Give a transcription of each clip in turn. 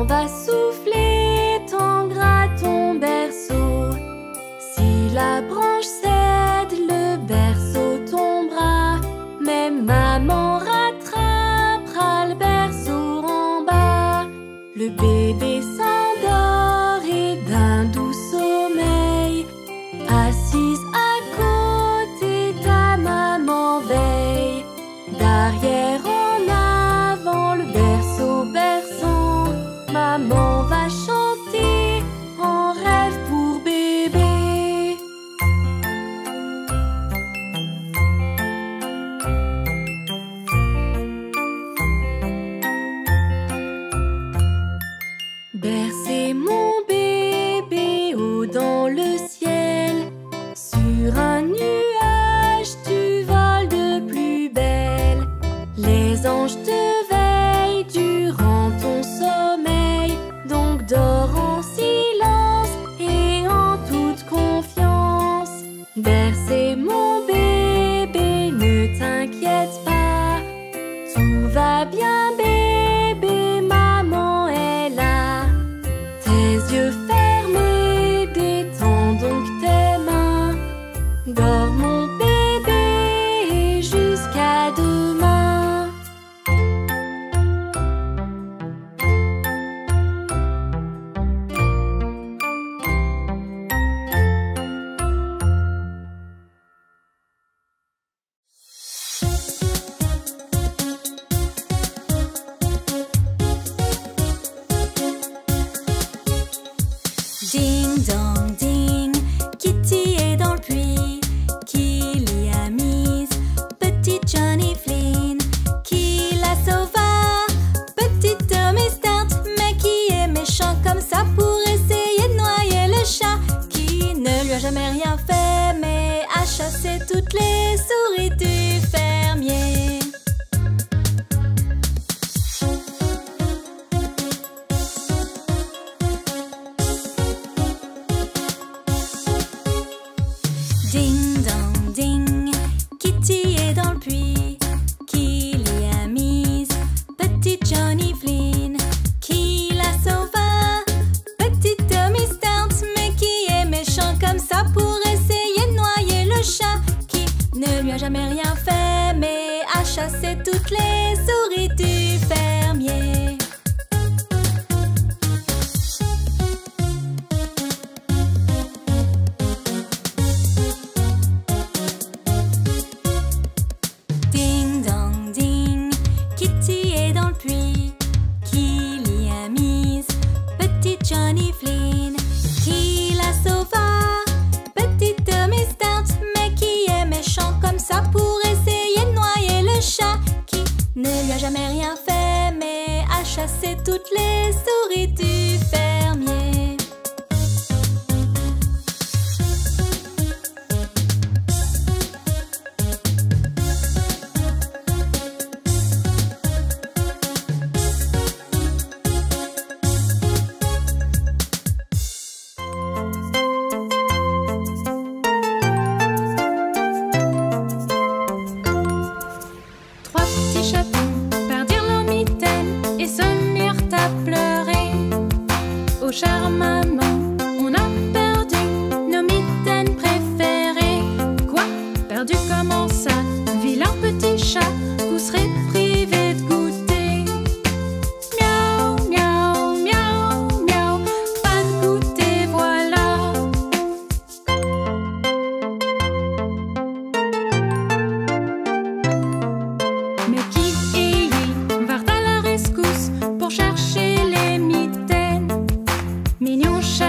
va souffler, tendra ton berceau. Si la branche cède, le berceau tombera. Mais maman rattrapera le berceau en bas. Le bébé s'endort et d'un doux sommeil. Assise à côté, ta maman veille. D'arrière en avant, le berceau berçant. Maman va chanter en rêve pour bébé. Bercez mon bébé haut dans le ciel. Sur un nuage, tu voles de plus belle. Les anges te veillent durant ton sommeil. Donc dors en silence et en toute confiance. Bercez mon bébé, ne t'inquiète pas. Tout va bien bébé, maman est là. Tes yeux fermés, détends donc tes mains. Dors mon bébé jusqu'à demain. Ding dong ding, Kitty est dans le puits. Qui l'y a mise? Petit Johnny Flynn. Qui la sauva? Petite Tommy Start. Mais qui est méchant comme ça pour essayer de noyer le chat? Qui ne lui a jamais rien fait mais a chassé toutes les souris du fermier. Ding dong ding, Kitty est dans le puits. Qui l'y a mise? Petit Johnny Flynn. Qui la sauva? Petite Tommy Start. Mais qui est méchant comme ça pour essayer de noyer le chat? Qui ne lui a jamais rien fait mais a chassé toutes les souris du fermier. Ding dong ding, Kitty est dans le puits. Qui l'y a mise? Petit Johnny Flynn. Qui la sauva? Petite Tommy Start. Mais qui est méchant comme ça pour essayer de noyer le chat? Qui ne lui a jamais rien fait mais a chassé toutes les souris du fermier. Trois petits chatons perdirent leur mitaine et se mirent à pleurer. Oh chère maman, on a perdu nos mitaines préférées. Quoi? Perdu comment ça? Vilain petit chat, vous serez privé de goûter. Miaou, miaou, miaou, miaou, pas de goûter, voilà. Mais qui et y vinrent à la rescousse pour chercher les mitaines. Mignon chat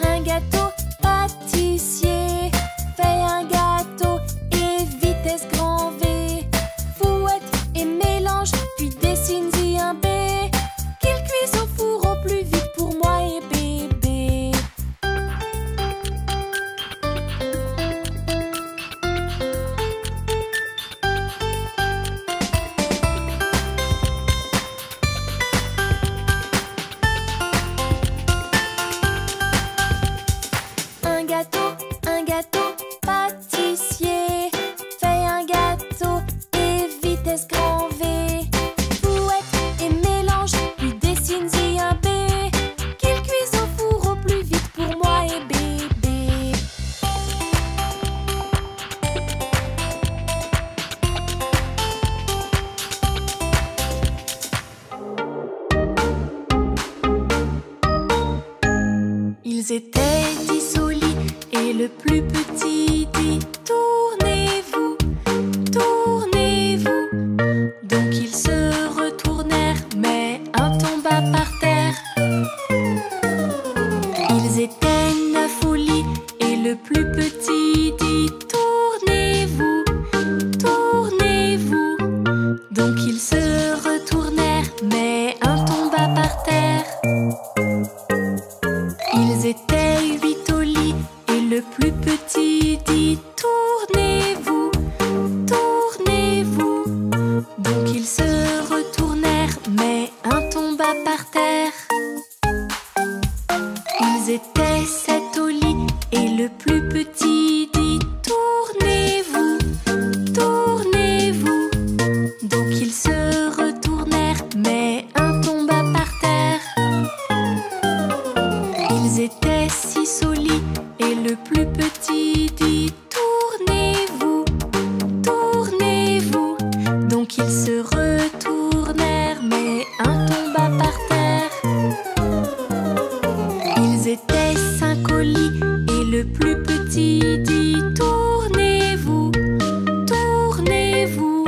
Un gâteau pâtissier fait un gâteau et vitesse grand V. Fouette et mélange, puis dessine-y un B. Qu'il cuise au four au plus vite pour moi et bébé. Un gâteau pâtissier fait un gâteau et vitesse grand V. Fouette et mélange, puis dessine-y un B. Qu'il cuise au four au plus vite pour moi et bébé. Ils étaient 10 au lit et le plus petit dit tournez-vous, tournez-vous. Donc ils se retournèrent, mais un tomba par terre. Ils étaient 9 au lit et le plus petit dit tournez-vous, tournez-vous. Donc ils se retournèrent, mais un tomba par terre. Ils étaient 8 au lit et le plus petit dit tournez-vous, tournez-vous. Donc ils se retournèrent, mais un tomba par terre. Ils étaient 7 au lit et le plus petit dit tournez-vous, tournez-vous. Donc ils se retournèrent, mais un tomba par terre. Ils étaient 6 au lit et le plus petit dit tournez-vous, tournez-vous. Donc ils se retournèrent, mais un tomba par terre. Ils étaient 5 au lit et le plus petit dit tournez-vous, tournez-vous.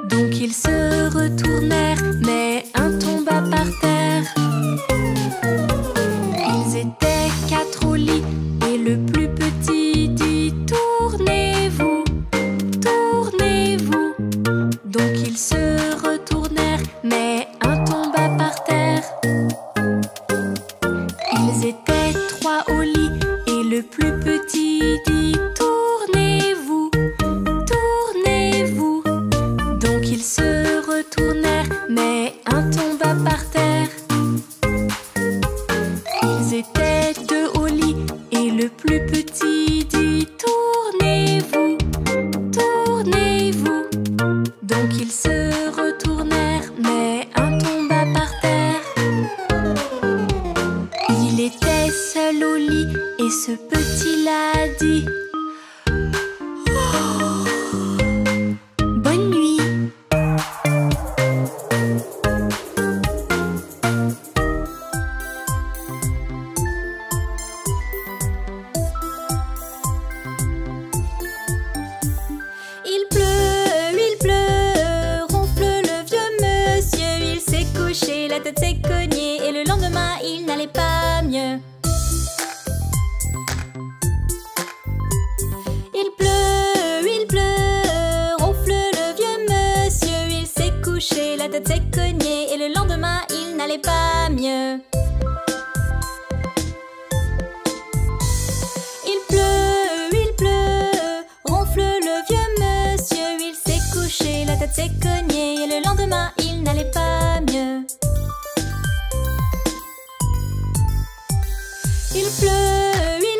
Donc ils se retournèrent, mais un tomba par terre. Ils étaient 4 au lit et le plus petit dit tournez-vous, tournez-vous. Donc ils se retournèrent, mais un tomba par terre. Ils étaient 3 au lit et le plus petit dit tournez-vous, tournez-vous. Donc ils se retournèrent, mais un tomba par terre. Ils étaient 2 au lit et le plus petit dit tournez-vous, tournez-vous. Donc ils se retournèrent, mais un tomba par terre. Il était seul au lit et ce petit-là dit oh, bonne nuit. Il pleut, ronfle le vieux monsieur. Il s'est couché, la tête s'est cognée et le lendemain il n'allait pas mieux. Il pleut, ronfle le vieux monsieur. Il s'est couché, la tête s'est cognée et le lendemain il n'allait pas mieux. Il pleut, ronfle le vieux monsieur. Il s'est couché, la tête s'est cognée et le lendemain il n'allait pas mieux. Il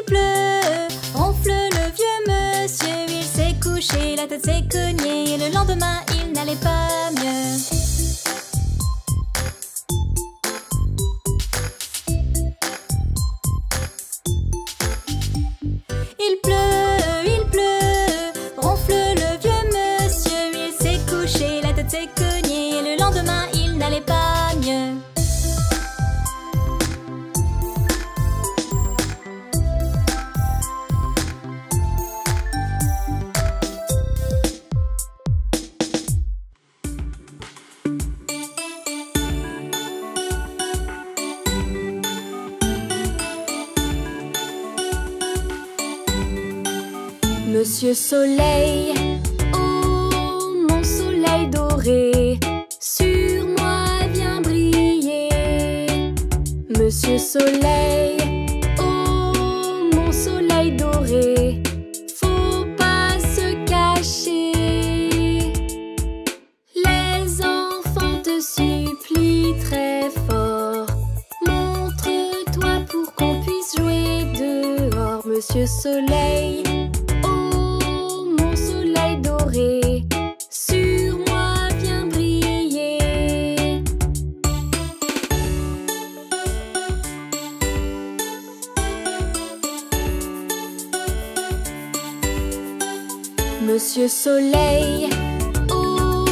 pleut, ronfle le vieux monsieur. Il s'est couché, la tête s'est cognée et le lendemain il n'allait pas mieux. Il pleut, ronfle le vieux monsieur. Il s'est couché, la tête s'est cognée et le lendemain il n'allait pas mieux. Monsieur Soleil, oh mon soleil doré, sur moi viens briller. Monsieur Soleil, oh mon soleil doré, faut pas se cacher. Les enfants te supplient très fort, montre-toi pour qu'on puisse jouer dehors. Monsieur Soleil, oh mon soleil doré, sur moi viens briller. Monsieur Soleil, oh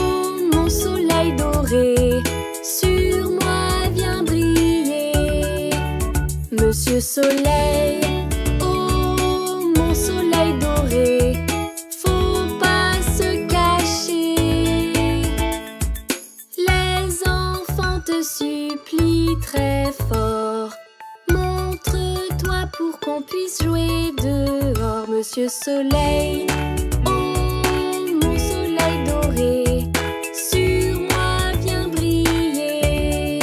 mon soleil doré, sur moi viens briller. Monsieur Soleil, oh mon soleil doré, faut pas se cacher. Les enfants te supplient très fort, montre-toi pour qu'on puisse jouer dehors. Monsieur Soleil, oh mon soleil doré, sur moi viens briller.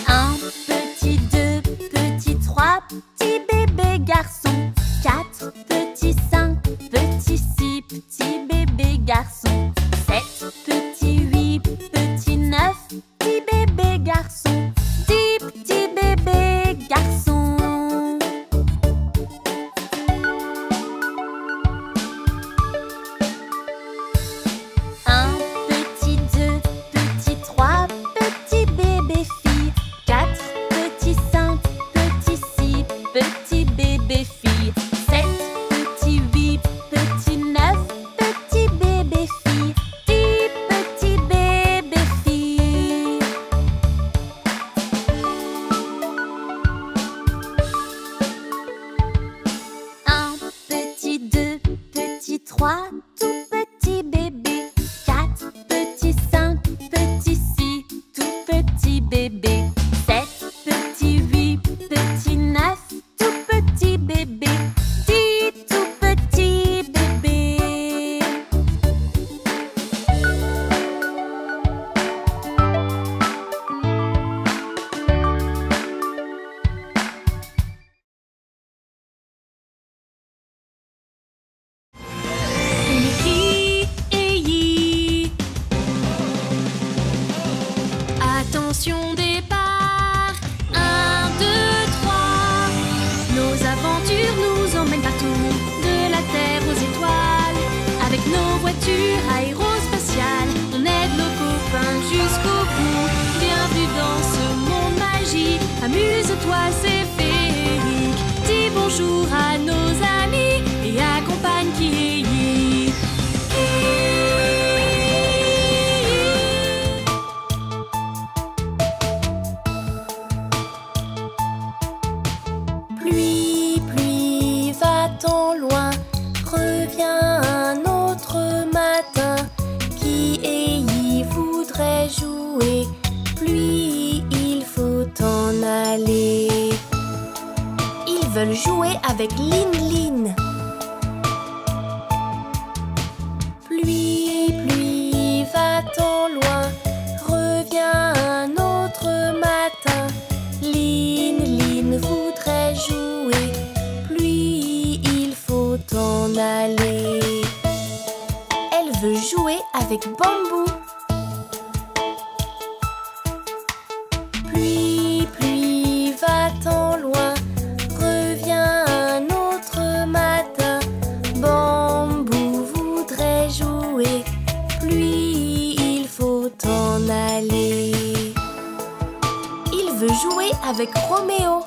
Un petit, deux petits, trois petits bébés garçons, quatre petits, cinq petits, six petits bébés garçons, sept petits, huit petits, neuf petits bébés garçons, 10 petits bébés garçons. Un petit, deux petits, trois petits bébés filles, quatre petits, cinq petits, six petits bébés filles, sept petits, huit petits, neuf petits bébés filles, 10 petits bébés filles. Un petit, deux petits, trois tout petits bébés, quatre petits, cinq petits, six tout petits bébés, sept petits, huit petits, neuf tout petits bébés, 10 tout petits bébés. Hi et yi. Attention départ. 1, 2, 3. Nos aventures nous emmènent partout, de la terre aux étoiles. Avec nos voitures aérospatiales, on aide nos copains jusqu'au bout. Bienvenue dans ce monde magique. Amuse-toi, c'est féerique. Dis bonjour à nos amis et accompagne qui est yi. Pluie, pluie, va-t'en loin, reviens un autre matin. Qui et y voudrait jouer? Pluie, il faut en aller. Ils veulent jouer avec Lin Lin. Pluie, pluie, va-t'en loin, reviens un autre matin. Lin Lin voudrait jouer, pluie, il faut en aller. Elle veut jouer avec Bambou. Pluie, pluie, va-t'en loin, reviens un autre matin. Bambou voudrait jouer, pluie, il faut en aller. Il veut jouer avec Roméo.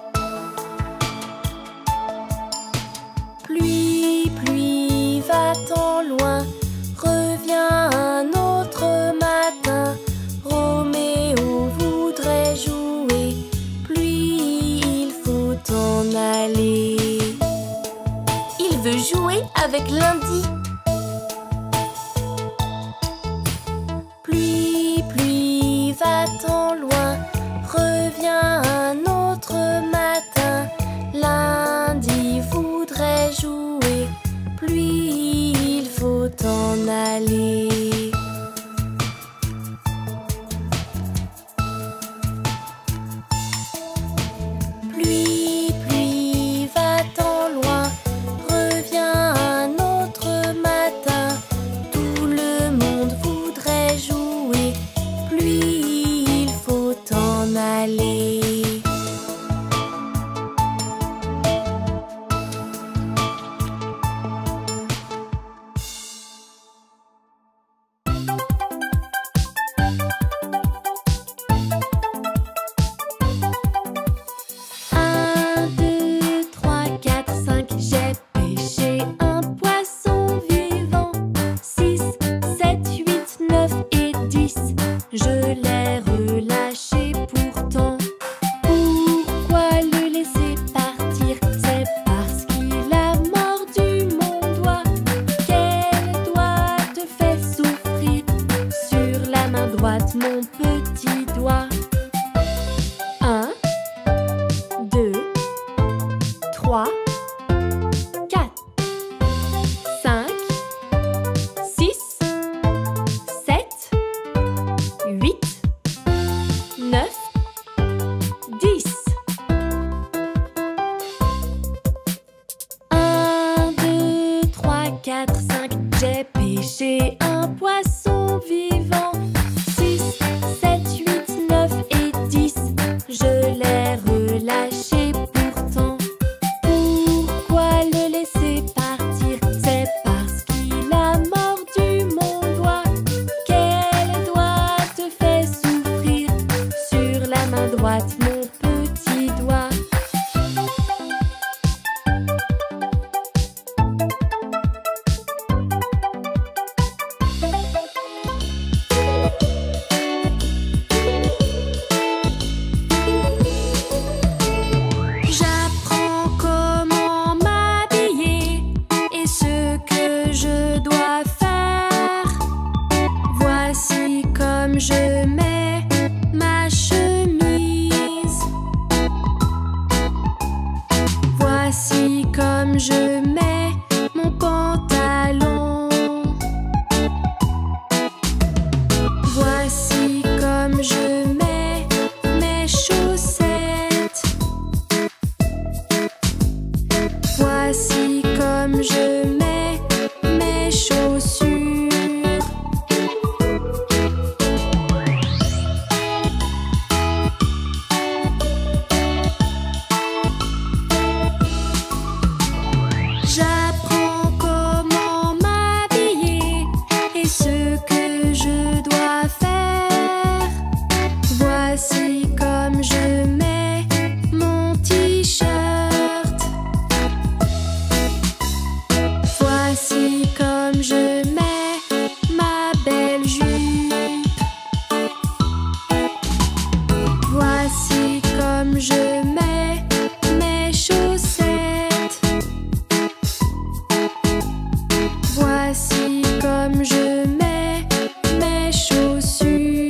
Pluie, pluie, va-t'en loin, reviens un autre matin. Roméo voudrait droite mon petit doigt. 1, 2, 3, 4, 5, 6, 7, 8, 9, 10. 1, 2, 3, 4, 5. J'ai pêché un poisson vivant. 6, 7, 8, 9 et 10. Je l'ai relâché pourtant. Pourquoi le laisser partir? C'est parce qu'il a mordu mon doigt. Quel doigt te fait souffrir? Sur la main droite, mon petit doigt. J'apprends comment m'habiller et ce que je dois faire. Voici comme je mets ma chemise. Voici comme je mets mon pantalon. Voici comme je mets mes chaussettes. Voici comme je mets mes chaussures. J'apprends comment m'habiller et ce que je dois faire. Voici comme je mets mon t-shirt. Voici comme je mets ma belle jupe. Voici comme je mets mes chaussettes. Voici comme je mets mes chaussures.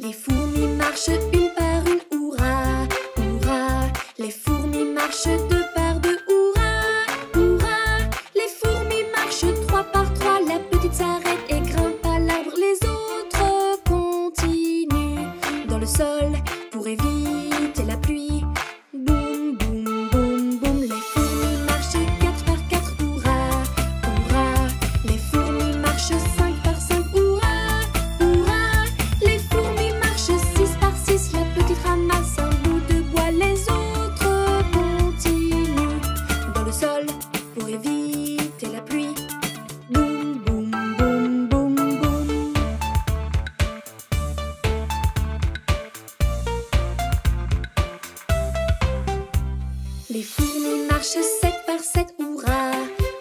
Les fourmis marchent une par une, hurrah, hurrah. Les fourmis marchent deux par deux, hurrah, hurrah. Les fourmis marchent trois par trois. La petite s'arrête et grimpe à l'arbre. Les autres continuent dans le sol pour éviter la pluie. Boum, boum, boum, boum. Les fourmis marchent quatre par quatre, hurrah, hurrah. Les fourmis marchent cinq par cinq, hurrah, hurrah. Les fourmis marchent six par six. La petite ramasse un bout de bois. Les autres continuent dans le sol pour éviter la pluie. Boum, boum, boum, boum, boum. Les fourmis marchent 7 par 7, hurrah,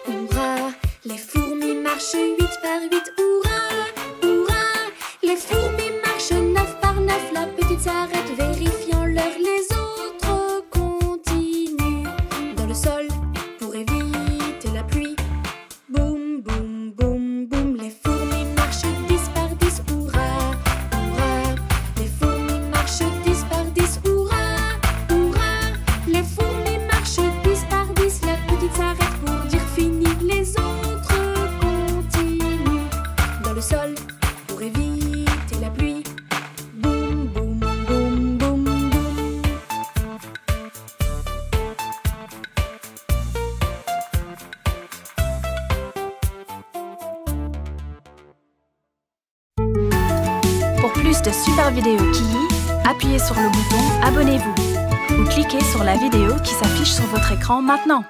hurrah. Les fourmis marchent 8 par 8, hurrah, hurrah. Les fourmis marchent 9 par 9. La petite s'arrête, vérifiant l'heure. Les autres continuent dans le sol pour éviter la pluie. Boum, boum, boum, boum. Les fourmis marchent 10 par 10, hurrah, hurrah. Les fourmis marchent 10 par 10, hurrah, hurrah. Les fourmis marchent 10 par 10. La petite s'arrête pour dire fini. Les autres continuent dans le sol pour éviter la pluie. Boum, boum, boum, boum, boum. Pour plus de super vidéos Kiyi, appuyez sur le bouton Abonnez-vous ou cliquez sur la vidéo qui s'affiche sur votre écran maintenant.